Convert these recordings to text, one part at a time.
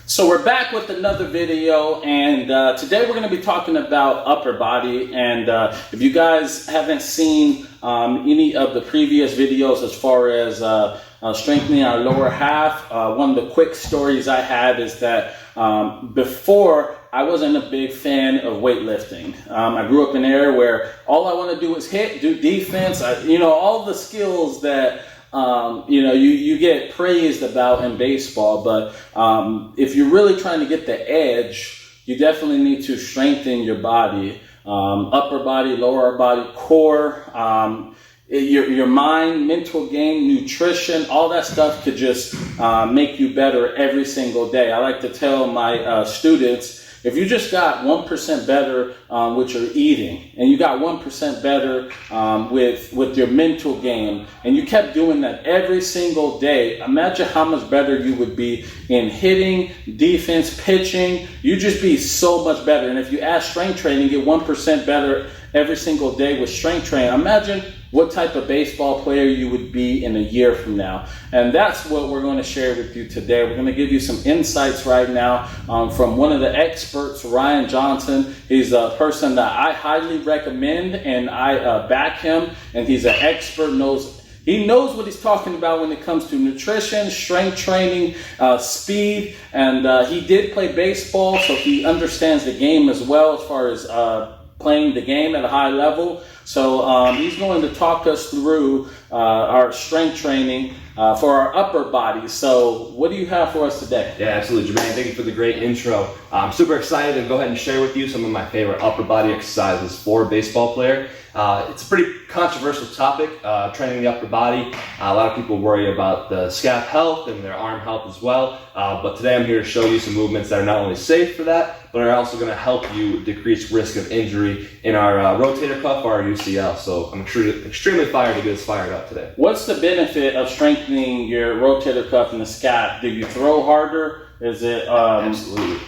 So we're back with another video, and today we're going to be talking about upper body. And if you guys haven't seen any of the previous videos as far as strengthening our lower half, one of the quick stories I have is that before I wasn't a big fan of weightlifting. I grew up in an area where all I want to do is hit, do defense, all the skills that you get praised about in baseball, but if you're really trying to get the edge, you definitely need to strengthen your body, upper body, lower body, core, your mind, mental game, nutrition, all that stuff could just make you better every single day. I like to tell my students, if you just got 1% better with your eating, and you got 1% better with your mental game, and you kept doing that every single day, imagine how much better you would be in hitting, defense, pitching. You'd just be so much better. And if you add strength training, get 1% better every single day with strength training, imagine what type of baseball player you would be in a year from now. And that's what we're going to share with you today. We're going to give you some insights right now from one of the experts, Ryan Johnson. He's a person that I highly recommend, and I back him, and he's an expert, he knows what he's talking about when it comes to nutrition, strength training, speed, and he did play baseball, so he understands the game as well as far as playing the game at a high level. So he's going to talk us through our strength training for our upper body. So what do you have for us today? Yeah, absolutely, Jermaine. Thank you for the great intro. I'm super excited to go ahead and share with you some of my favorite upper body exercises for a baseball player. It's a pretty controversial topic, training the upper body. A lot of people worry about the scap health and their arm health as well. But today I'm here to show you some movements that are not only safe for that, but are also going to help you decrease risk of injury in our rotator cuff or our UCL. So I'm extremely fired to get us fired up today. What's the benefit of strengthening your rotator cuff and the scap? Do you throw harder? Is it Absolutely.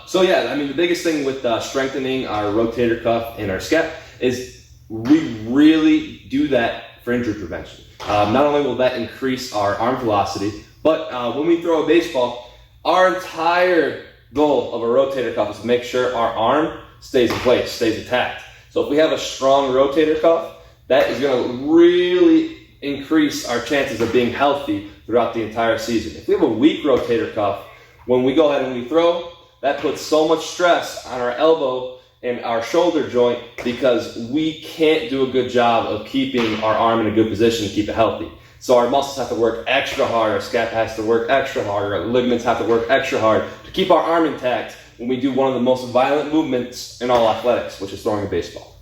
So yeah, I mean, the biggest thing with strengthening our rotator cuff and our scap is we really do that for injury prevention. Not only will that increase our arm velocity, but when we throw a baseball, our entire goal of a rotator cuff is to make sure our arm stays in place, stays intact. So if we have a strong rotator cuff, that is going to really increase our chances of being healthy throughout the entire season. If we have a weak rotator cuff, when we go ahead and we throw, that puts so much stress on our elbow and our shoulder joint because we can't do a good job of keeping our arm in a good position to keep it healthy. So our muscles have to work extra hard, our scap has to work extra hard, our ligaments have to work extra hard to keep our arm intact when we do one of the most violent movements in all athletics, which is throwing a baseball.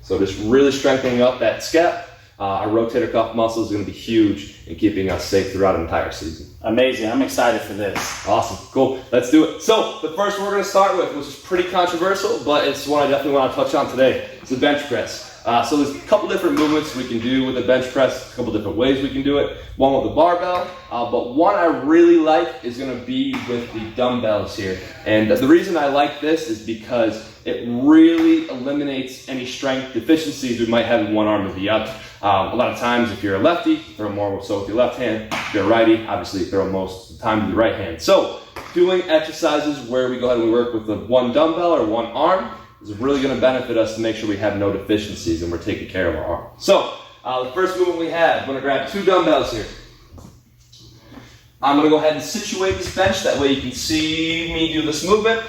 So just really strengthening up that scap, our rotator cuff muscle is going to be huge in keeping us safe throughout an entire season. Amazing. I'm excited for this. Awesome. Cool. Let's do it. So the first one we're going to start with, which is pretty controversial, but it's one I definitely want to touch on today. It's the bench press. So there's a couple different movements we can do with the bench press, a couple different ways we can do it. One with the barbell, but one I really like is going to be with the dumbbells here. And the reason I like this is because it really eliminates any strength deficiencies we might have in one arm or the other. A lot of times if you're a lefty, throw more so with your left hand. If you're a righty, obviously throw most of the time with your right hand. So doing exercises where we go ahead and we work with the one dumbbell or one arm is really going to benefit us to make sure we have no deficiencies and we're taking care of our arm. So the first movement we have, I'm going to grab two dumbbells here. I'm going to go ahead and situate this bench, that way you can see me do this movement.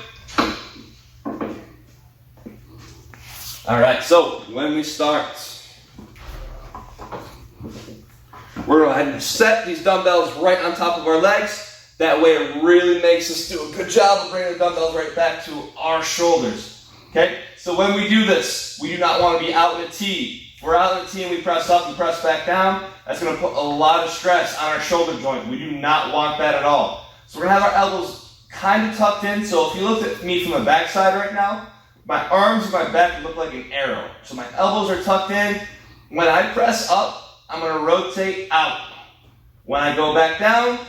Alright, so when we start, we're going to go ahead and set these dumbbells right on top of our legs. That way it really makes us do a good job of bringing the dumbbells right back to our shoulders. Okay, so when we do this, we do not want to be out in a T. If we're out in a T and we press up and press back down, that's going to put a lot of stress on our shoulder joint. We do not want that at all. So we're going to have our elbows kind of tucked in. So if you look at me from the back side right now, my arms and my back look like an arrow. So my elbows are tucked in. When I press up, I'm going to rotate out. When I go back down,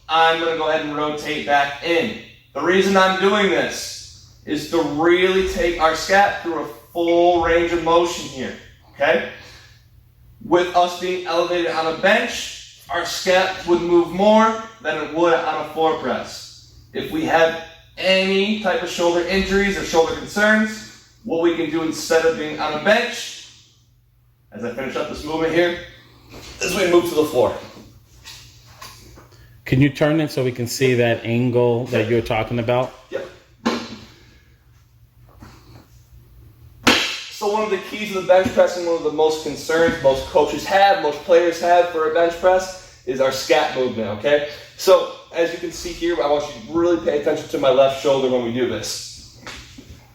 I'm going to go ahead and rotate back in. The reason I'm doing this is to really take our scap through a full range of motion here, okay? With us being elevated on a bench, our scap would move more than it would on a floor press. if we have any type of shoulder injuries or shoulder concerns, what we can do instead of being on a bench, as I finish up this movement here, is we move to the floor. Can you turn it so we can see that angle that you're talking about? Yep. So one of the keys to the bench press, and one of the most concerns most coaches have, most players have for a bench press, is our scat movement, okay? So as you can see here, I want you to really pay attention to my left shoulder when we do this.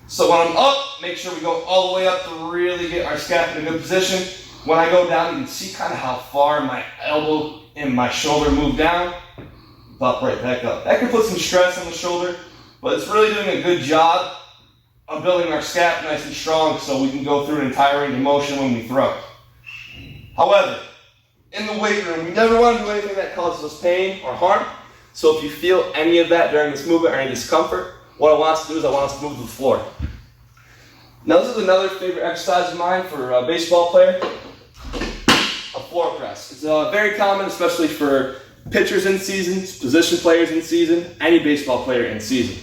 So when I'm up, make sure we go all the way up to really get our scat in a good position. When I go down, you can see kind of how far my elbow and my shoulder move down. Pop right back up. That can put some stress on the shoulder, but it's really doing a good job of building our scat nice and strong so we can go through an entire range of motion when we throw. However, in the weight room, we never want to do anything that causes us pain or harm. So if you feel any of that during this movement or any discomfort, what I want us to do is I want us to move to the floor. Now this is another favorite exercise of mine for a baseball player, a floor press. It's very common, especially for pitchers in season, position players in season, any baseball player in season.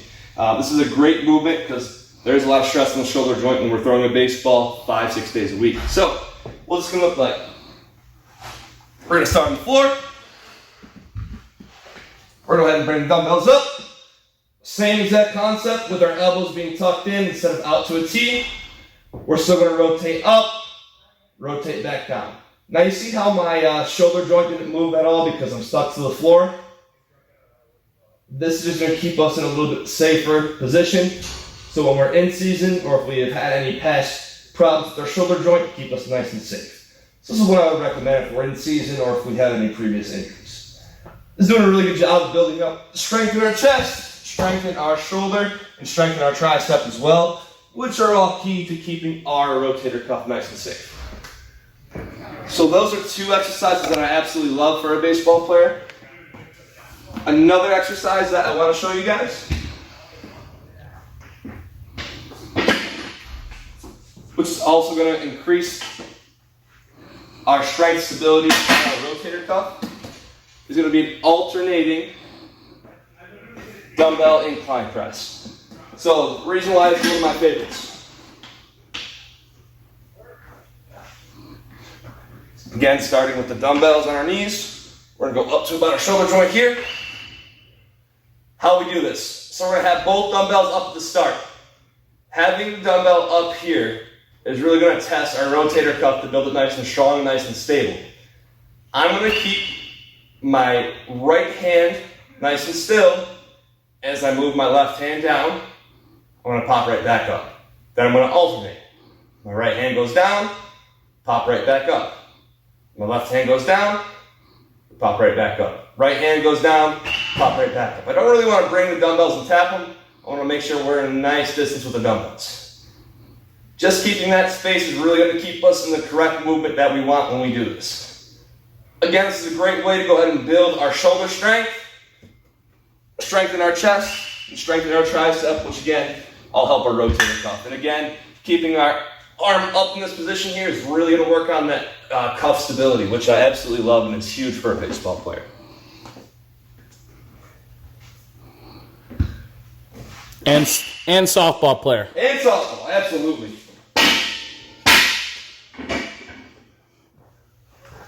This is a great movement because there's a lot of stress on the shoulder joint when we're throwing a baseball 5-6 days a week. So what's this going to look like? We're going to start on the floor. We're going to go ahead and bring the dumbbells up. Same exact concept with our elbows being tucked in instead of out to a T. We're still going to rotate up, rotate back down. Now you see how my shoulder joint didn't move at all because I'm stuck to the floor? This is just going to keep us in a little bit safer position. So when we're in season, or if we have had any past problems with our shoulder joint, keep us nice and safe. So this is what I would recommend if we're in season or if we have any previous injuries. This is doing a really good job of building up strength in our chest, strengthen our shoulder, and strengthen our tricep as well, which are all key to keeping our rotator cuff nice and safe. So those are two exercises that I absolutely love for a baseball player. Another exercise that I want to show you guys, which is also going to increase our strength, stability, and our rotator cuff, is going to be an alternating dumbbell incline press. So the reason why it's one of my favorites. Again, starting with the dumbbells on our knees, we're going to go up to about our shoulder joint here. How we do this? So we're going to have both dumbbells up at the start. Having the dumbbell up here is really going to test our rotator cuff to build it nice and strong, nice and stable. I'm going to keep my right hand nice and still. As I move my left hand down, I'm going to pop right back up. Then I'm going to alternate. My right hand goes down, pop right back up. My left hand goes down, pop right back up. Right hand goes down, pop right back up. I don't really want to bring the dumbbells and tap them. I want to make sure we're in a nice distance with the dumbbells. Just keeping that space is really going to keep us in the correct movement that we want when we do this. Again, this is a great way to go ahead and build our shoulder strength, strengthen our chest, and strengthen our tricep, which again, all help our rotator cuff. And again, keeping our arm up in this position here is really going to work on that cuff stability, which I absolutely love, and it's huge for a baseball player. And softball player. And softball, absolutely.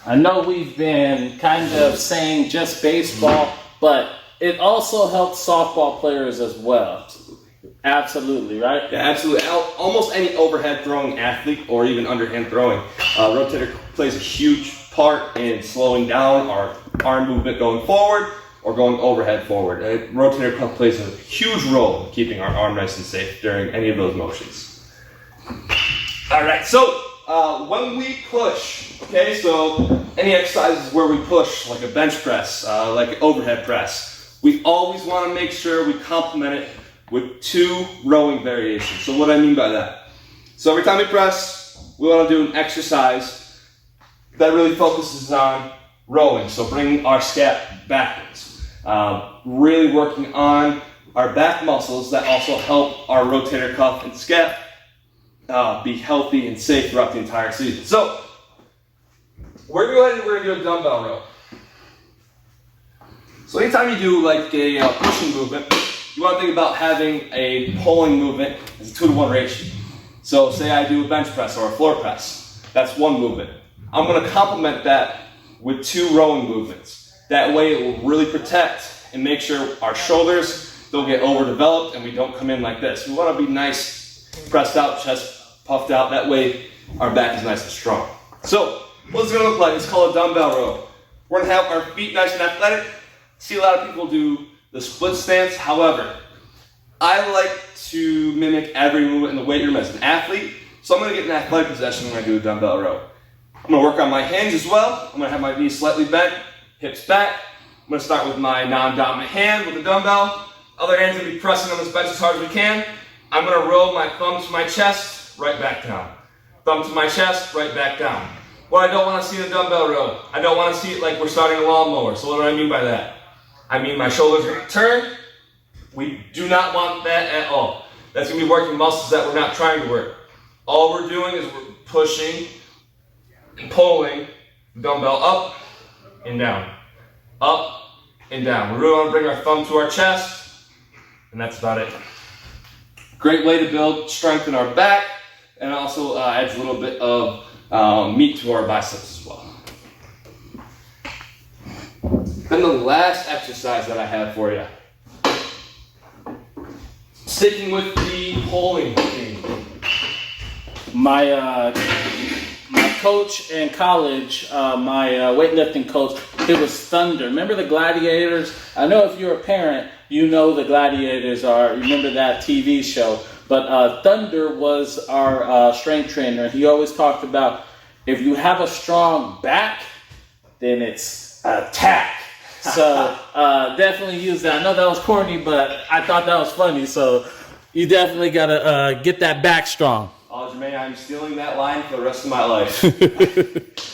I know we've been kind of saying just baseball, but it also helps softball players as well. Absolutely, right? Yeah, absolutely. Almost any overhead throwing athlete or even underhand throwing, rotator plays a huge part in slowing down our arm movement going forward or going overhead forward. Rotator cuff plays a huge role in keeping our arm nice and safe during any of those motions. All right, so when we push, okay, so any exercises where we push, like a bench press, like an overhead press, we always want to make sure we complement it with 2 rowing variations. So what I mean by that? So every time we press, we want to do an exercise that really focuses on rowing. So bringing our scat backwards. Really working on our back muscles that also help our rotator cuff and scat be healthy and safe throughout the entire season. So we're going to do a dumbbell row. So anytime you do like a pushing movement, you want to think about having a pulling movement as a 2-to-1 ratio. So say I do a bench press or a floor press. That's one movement. I'm going to complement that with 2 rowing movements. That way it will really protect and make sure our shoulders don't get overdeveloped and we don't come in like this. We want to be nice, pressed out, chest puffed out. That way our back is nice and strong. So what's it going to look like? It's called a dumbbell row. We're going to have our feet nice and athletic. See a lot of people do the split stance. However, I like to mimic every movement in the weight room as an athlete. So I'm going to get an athletic position when I do a dumbbell row. I'm going to work on my hinge as well. I'm going to have my knees slightly bent, hips back. I'm going to start with my non-dominant hand with the dumbbell. Other hand's going to be pressing on this bench as hard as we can. I'm going to roll my thumb to my chest, right back down. Thumb to my chest, right back down. What I don't want to see in a dumbbell row, I don't want to see it like we're starting a lawnmower. So what do I mean by that? I mean my shoulders are going to turn. We do not want that at all. That's going to be working muscles that we're not trying to work. All we're doing is we're pushing and pulling the dumbbell up and down. Up and down. We really want to bring our thumb to our chest, and that's about it. Great way to build strength in our back, and also adds a little bit of meat to our biceps as well. Then the last exercise that I have for you. Sticking with the pulling thing. My coach in college, my weightlifting coach, it was Thunder. Remember the Gladiators? I know if you're a parent, you know the Gladiators are. You remember that TV show. But Thunder was our strength trainer. He always talked about if you have a strong back, then it's attack. So definitely use that. I know that was corny, but I thought that was funny. So you definitely got to get that back strong. Oh, Jermaine, I'm stealing that line for the rest of my life.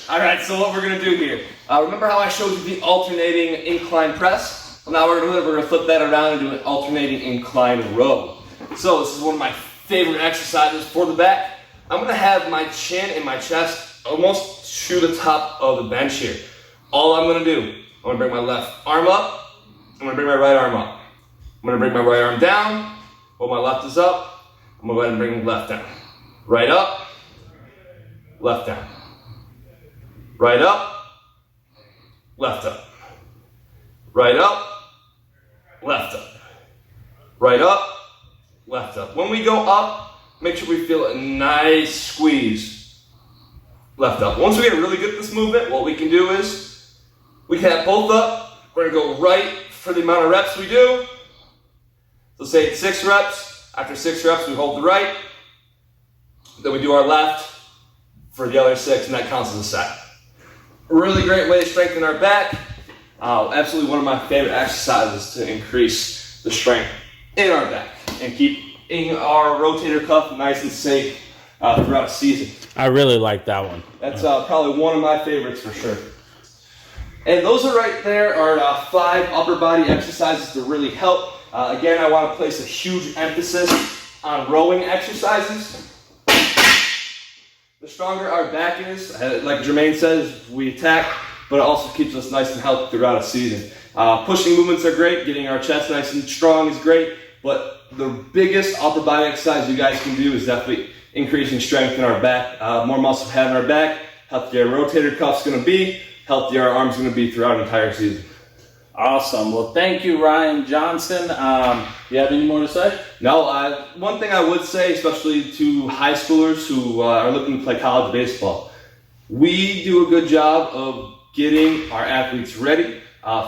All right, so what we're going to do here. Remember how I showed you the alternating incline press? Well, now we're going to flip that around and do an alternating incline row. So this is one of my favorite exercises for the back. I'm going to have my chin and my chest almost to the top of the bench here. All I'm going to do, I'm going to bring my left arm up. I'm going to bring my right arm up. I'm going to bring my right arm down. While my left is up, I'm going to go ahead and bring the left down. Right up, left down. Right up, left up. Right up, left up. Right up, left up. When we go up, make sure we feel a nice squeeze. Left up. Once we get really good at this movement, what we can do is we can have both up. We're going to go right for the amount of reps we do. So say it's 6 reps. After 6 reps, we hold the right. Then we do our left for the other 6, and that counts as a set. Really great way to strengthen our back. Absolutely one of my favorite exercises to increase the strength in our back and keeping our rotator cuff nice and safe throughout a season. I really like that one. That's probably one of my favorites for sure. And those are right there are 5 upper body exercises to really help. Again, I want to place a huge emphasis on rowing exercises. The stronger our back is, like Jermaine says, we attack, but it also keeps us nice and healthy throughout a season. Pushing movements are great, getting our chest nice and strong is great, but the biggest upper body exercise you guys can do is definitely increasing strength in our back. More muscle we have in our back, healthier rotator cuff's going to be, healthier our arms going to be throughout an entire season. Awesome. Well, thank you, Ryan Johnson. You have any more to say? No, one thing I would say, especially to high schoolers who are looking to play college baseball, we do a good job of getting our athletes ready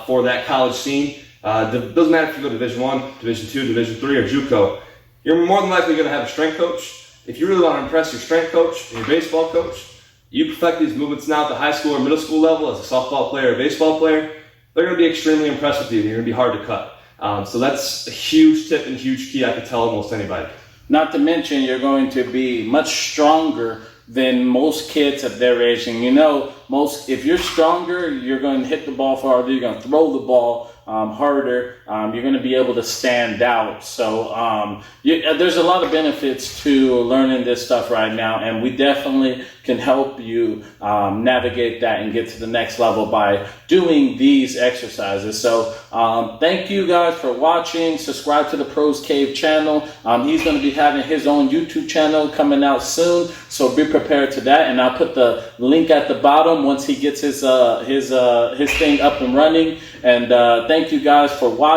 for that college scene. Doesn't matter if you go Division I, Division II, Division III, or JUCO. You're more than likely going to have a strength coach. If you really want to impress your strength coach and your baseball coach, you perfect these movements now at the high school or middle school level as a softball player or baseball player, they're going to be extremely impressed with you and you're going to be hard to cut. So that's a huge tip and huge key I could tell almost anybody. Not to mention you're going to be much stronger than most kids at their age. And you know, if you're stronger, you're going to hit the ball farther, you're going to throw the ball harder, you're going to be able to stand out. So there's a lot of benefits to learning this stuff right now, and we definitely can help you navigate that and get to the next level by doing these exercises. So thank you guys for watching. Subscribe to the Pros Cave channel. He's going to be having his own YouTube channel coming out soon, so be prepared to that. And I'll put the link at the bottom once he gets his thing up and running. And thank you guys for watching.